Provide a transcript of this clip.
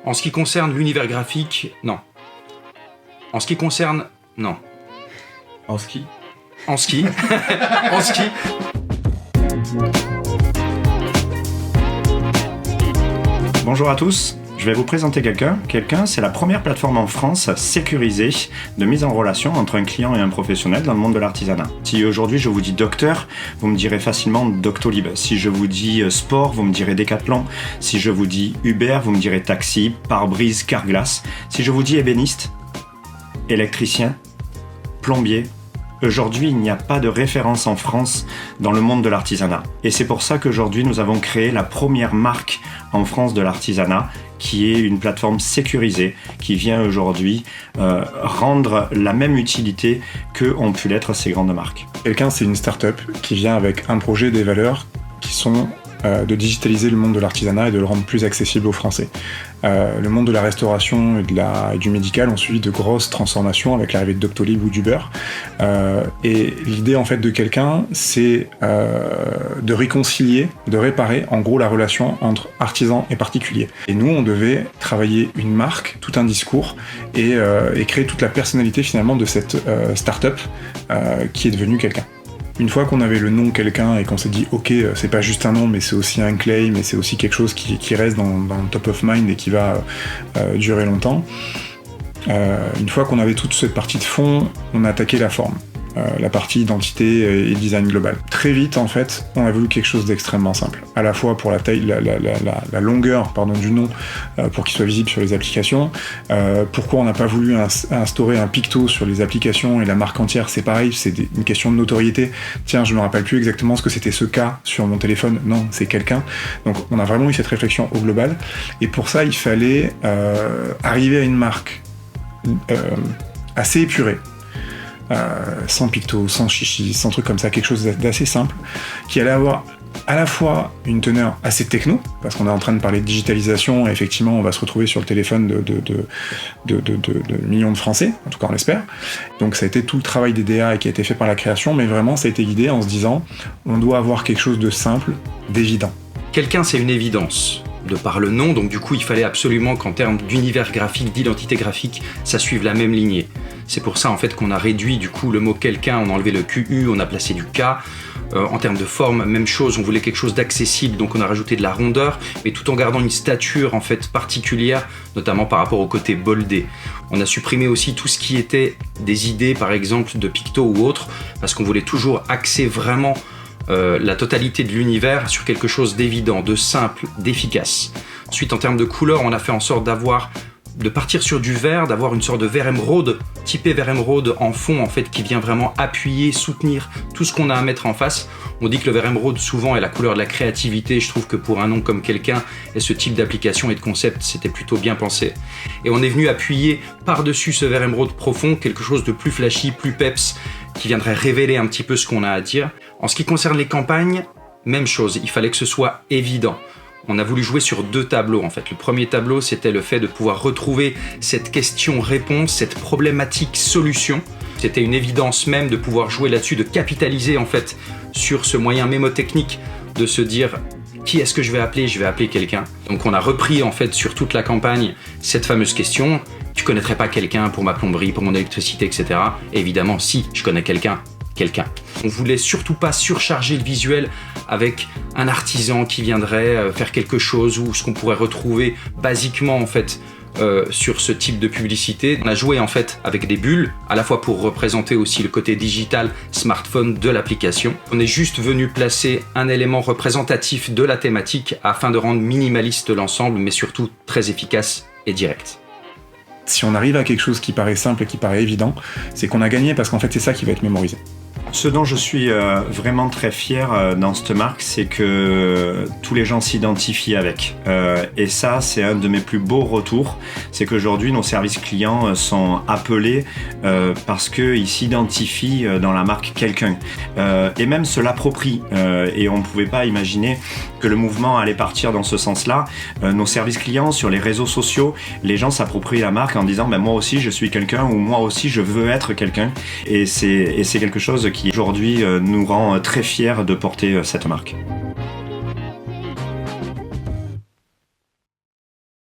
En ce qui concerne l'univers graphique, non. En ce qui concerne... Non. En ski. En ski. En ski. Bonjour à tous, je vais vous présenter quelqu'un. Quelqu'un, c'est la première plateforme en France sécurisée de mise en relation entre un client et un professionnel dans le monde de l'artisanat. Si aujourd'hui je vous dis docteur, vous me direz facilement Doctolib. Si je vous dis sport, vous me direz Decathlon. Si je vous dis Uber, vous me direz taxi, pare-brise, Carglass. Si je vous dis ébéniste, électricien, plombier. Aujourd'hui, il n'y a pas de référence en France dans le monde de l'artisanat. Et c'est pour ça qu'aujourd'hui, nous avons créé la première marque en France de l'artisanat, qui est une plateforme sécurisée, qui vient aujourd'hui rendre la même utilité que ont pu l'être ces grandes marques. Quelqu'un, c'est une start-up qui vient avec un projet, des valeurs qui sont de digitaliser le monde de l'artisanat et de le rendre plus accessible aux Français. Le monde de la restauration et du médical ont suivi de grosses transformations avec l'arrivée de Doctolib ou d'Uber. Et l'idée en fait de quelqu'un, c'est de réconcilier, de réparer en gros la relation entre artisan et particulier. Et nous, on devait travailler une marque, tout un discours et créer toute la personnalité finalement de cette start-up qui est devenue quelqu'un. Une fois qu'on avait le nom quelqu'un et qu'on s'est dit ok, c'est pas juste un nom mais c'est aussi un claim et c'est aussi quelque chose qui reste dans le top of mind et qui va durer longtemps, une fois qu'on avait toute cette partie de fond, on a attaqué la forme. La partie identité et design global. Très vite, en fait, on a voulu quelque chose d'extrêmement simple. À la fois pour la taille, la longueur du nom, pour qu'il soit visible sur les applications. Pourquoi on n'a pas voulu instaurer un picto sur les applications et la marque entière, c'est pareil, c'est une question de notoriété. Tiens, je me rappelle plus exactement ce que c'était ce cas sur mon téléphone. Non, c'est quelqu'un. Donc, on a vraiment eu cette réflexion au global. Et pour ça, il fallait arriver à une marque assez épurée. Sans picto, sans chichi, sans truc comme ça, quelque chose d'assez simple, qui allait avoir à la fois une teneur assez techno, parce qu'on est en train de parler de digitalisation, et effectivement on va se retrouver sur le téléphone de millions de Français, en tout cas on l'espère. Donc ça a été tout le travail des DA qui a été fait par la création, mais vraiment ça a été guidé en se disant on doit avoir quelque chose de simple, d'évident. Quelqu'un, c'est une évidence. De par le nom, donc du coup il fallait absolument qu'en termes d'univers graphique, d'identité graphique, ça suive la même lignée. C'est pour ça en fait qu'on a réduit du coup le mot quelqu'un, on a enlevé le QU, on a placé du K. En termes de forme, même chose, on voulait quelque chose d'accessible, donc on a rajouté de la rondeur, mais tout en gardant une stature en fait particulière, notamment par rapport au côté boldé. On a supprimé aussi tout ce qui était des idées, par exemple de picto ou autre, parce qu'on voulait toujours axer vraiment la totalité de l'univers sur quelque chose d'évident, de simple, d'efficace. Ensuite, en termes de couleur, on a fait en sorte de partir sur du vert, d'avoir une sorte de vert émeraude, typé vert émeraude en fond, en fait, qui vient vraiment appuyer, soutenir tout ce qu'on a à mettre en face. On dit que le vert émeraude, souvent, est la couleur de la créativité. Je trouve que pour un nom comme quelqu'un et ce type d'application et de concept, c'était plutôt bien pensé. Et on est venu appuyer par-dessus ce vert émeraude profond quelque chose de plus flashy, plus peps, qui viendrait révéler un petit peu ce qu'on a à dire. En ce qui concerne les campagnes, même chose, il fallait que ce soit évident. On a voulu jouer sur deux tableaux en fait. Le premier tableau, c'était le fait de pouvoir retrouver cette question-réponse, cette problématique-solution. C'était une évidence même de pouvoir jouer là-dessus, de capitaliser en fait sur ce moyen mémotechnique de se dire qui est-ce que je vais appeler ? Je vais appeler quelqu'un. Donc on a repris en fait sur toute la campagne cette fameuse question. Tu connaîtrais pas quelqu'un pour ma plomberie, pour mon électricité, etc. Et évidemment, si, je connais quelqu'un. On voulait surtout pas surcharger le visuel avec un artisan qui viendrait faire quelque chose ou ce qu'on pourrait retrouver basiquement en fait sur ce type de publicité. On a joué en fait avec des bulles, à la fois pour représenter aussi le côté digital smartphone de l'application. On est juste venu placer un élément représentatif de la thématique afin de rendre minimaliste l'ensemble, mais surtout très efficace et direct. Si on arrive à quelque chose qui paraît simple et qui paraît évident, c'est qu'on a gagné parce qu'en fait c'est ça qui va être mémorisé. Ce dont je suis vraiment très fier dans cette marque, c'est que tous les gens s'identifient avec. Et ça, c'est un de mes plus beaux retours. C'est qu'aujourd'hui, nos services clients sont appelés parce qu'ils s'identifient dans la marque quelqu'un. Et même se l'approprient. Et on ne pouvait pas imaginer que le mouvement allait partir dans ce sens-là. Nos services clients, sur les réseaux sociaux, les gens s'approprient la marque en disant moi aussi, je suis quelqu'un ou moi aussi, je veux être quelqu'un. Et c'est quelque chose qui aujourd'hui nous rend très fiers de porter cette marque.